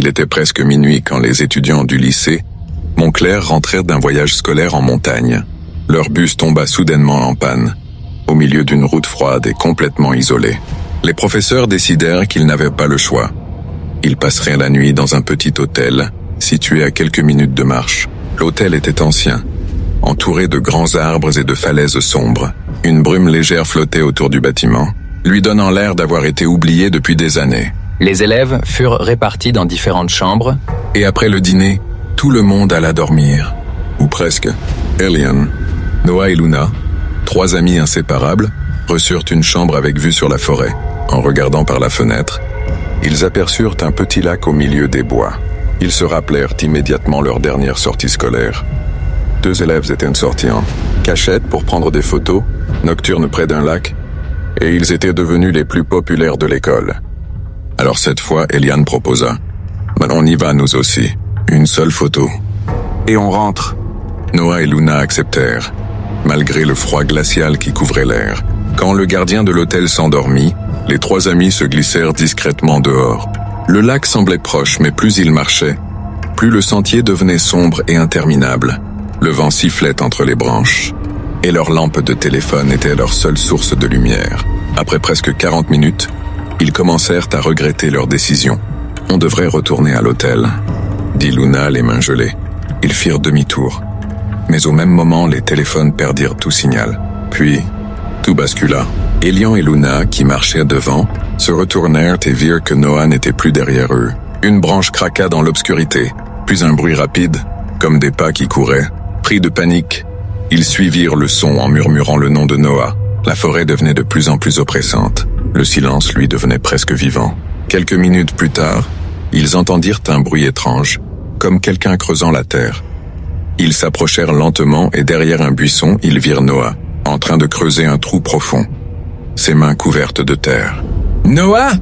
Il était presque minuit quand les étudiants du lycée Montclair rentrèrent d'un voyage scolaire en montagne. Leur bus tomba soudainement en panne, au milieu d'une route froide et complètement isolée. Les professeurs décidèrent qu'ils n'avaient pas le choix. Ils passeraient la nuit dans un petit hôtel, situé à quelques minutes de marche. L'hôtel était ancien, entouré de grands arbres et de falaises sombres. Une brume légère flottait autour du bâtiment, lui donnant l'air d'avoir été oublié depuis des années. Les élèves furent répartis dans différentes chambres. Et après le dîner, tout le monde alla dormir. Ou presque. Elian, Noah et Luna, 3 amis inséparables, reçurent une chambre avec vue sur la forêt. En regardant par la fenêtre, ils aperçurent un petit lac au milieu des bois. Ils se rappelèrent immédiatement leur dernière sortie scolaire. 2 élèves étaient sortis en cachette pour prendre des photos, nocturnes près d'un lac, et ils étaient devenus les plus populaires de l'école. Alors cette fois, Eliane proposa « Ben on y va nous aussi, une seule photo. » Et on rentre. Noah et Luna acceptèrent, malgré le froid glacial qui couvrait l'air. Quand le gardien de l'hôtel s'endormit, les 3 amis se glissèrent discrètement dehors. Le lac semblait proche, mais plus ils marchaient, plus le sentier devenait sombre et interminable. Le vent sifflait entre les branches, et leurs lampes de téléphone étaient leur seule source de lumière. Après presque 40 minutes, ils commencèrent à regretter leur décision. « On devrait retourner à l'hôtel », dit Luna, les mains gelées. Ils firent demi-tour. Mais au même moment, les téléphones perdirent tout signal. Puis, tout bascula. Elian et Luna, qui marchaient devant, se retournèrent et virent que Noah n'était plus derrière eux. Une branche craqua dans l'obscurité, puis un bruit rapide, comme des pas qui couraient. Pris de panique, ils suivirent le son en murmurant le nom de Noah. La forêt devenait de plus en plus oppressante. Le silence, lui, devenait presque vivant. Quelques minutes plus tard, ils entendirent un bruit étrange, comme quelqu'un creusant la terre. Ils s'approchèrent lentement et derrière un buisson, ils virent Noah, en train de creuser un trou profond, ses mains couvertes de terre. « Noah !»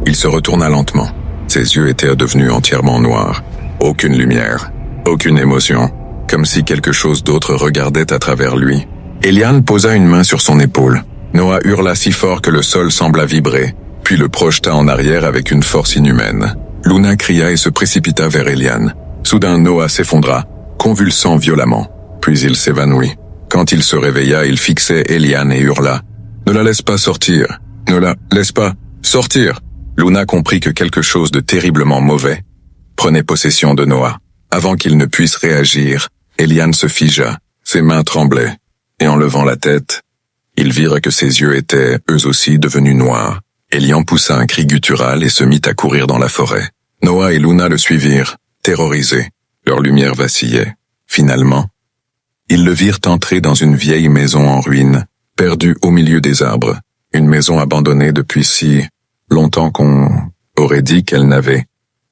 Il se retourna lentement. Ses yeux étaient devenus entièrement noirs. Aucune lumière, aucune émotion, comme si quelque chose d'autre regardait à travers lui. Eliane posa une main sur son épaule. Noah hurla si fort que le sol sembla vibrer, puis le projeta en arrière avec une force inhumaine. Luna cria et se précipita vers Eliane. Soudain, Noah s'effondra, convulsant violemment. Puis il s'évanouit. Quand il se réveilla, il fixait Eliane et hurla. « Ne la laisse pas sortir. Ne la laisse pas sortir !» Luna comprit que quelque chose de terriblement mauvais prenait possession de Noah. Avant qu'il ne puisse réagir, Eliane se figea. Ses mains tremblaient. Et en levant la tête, ils virent que ses yeux étaient, eux aussi, devenus noirs. Elian poussa un cri guttural et se mit à courir dans la forêt. Noah et Luna le suivirent, terrorisés. Leur lumière vacillait. Finalement, ils le virent entrer dans une vieille maison en ruine, perdue au milieu des arbres. Une maison abandonnée depuis si longtemps qu'on aurait dit qu'elle n'avait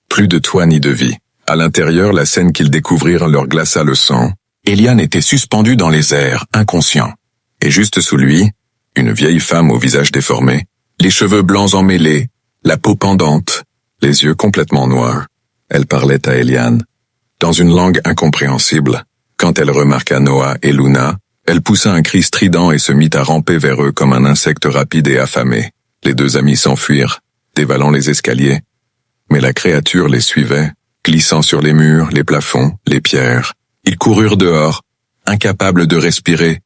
plus de toit ni de vie. À l'intérieur, la scène qu'ils découvrirent leur glaça le sang. Eliane était suspendu dans les airs, inconscient. Et juste sous lui, une vieille femme au visage déformé, les cheveux blancs emmêlés, la peau pendante, les yeux complètement noirs. Elle parlait à Eliane, dans une langue incompréhensible. Quand elle remarqua Noah et Luna, elle poussa un cri strident et se mit à ramper vers eux comme un insecte rapide et affamé. Les 2 amis s'enfuirent, dévalant les escaliers. Mais la créature les suivait, glissant sur les murs, les plafonds, les pierres. Ils coururent dehors, incapables de respirer,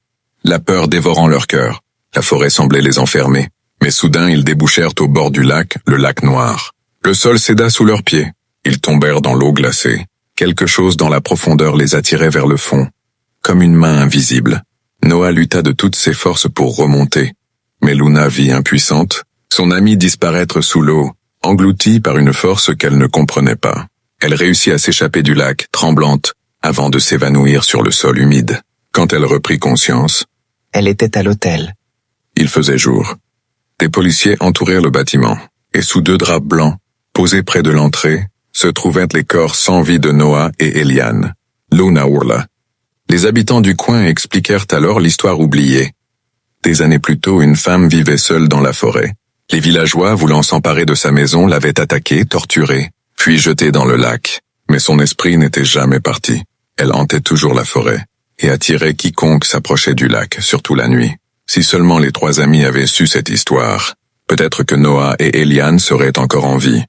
la peur dévorant leur cœur. La forêt semblait les enfermer. Mais soudain, ils débouchèrent au bord du lac, le lac noir. Le sol céda sous leurs pieds. Ils tombèrent dans l'eau glacée. Quelque chose dans la profondeur les attirait vers le fond, comme une main invisible. Noah lutta de toutes ses forces pour remonter. Mais Luna vit impuissante, son amie disparaître sous l'eau, engloutie par une force qu'elle ne comprenait pas. Elle réussit à s'échapper du lac, tremblante, avant de s'évanouir sur le sol humide. Quand elle reprit conscience, Elle était à l'hôtel. Il faisait jour. Des policiers entourèrent le bâtiment, et sous 2 draps blancs, posés près de l'entrée, se trouvaient les corps sans vie de Noah et Eliane. Luna hurla. Les habitants du coin expliquèrent alors l'histoire oubliée. Des années plus tôt, une femme vivait seule dans la forêt. Les villageois, voulant s'emparer de sa maison, l'avaient attaquée, torturée, puis jetée dans le lac. Mais son esprit n'était jamais parti. Elle hantait toujours la forêt, et attirait quiconque s'approchait du lac, surtout la nuit. Si seulement les 3 amis avaient su cette histoire, peut-être que Noah et Eliane seraient encore en vie.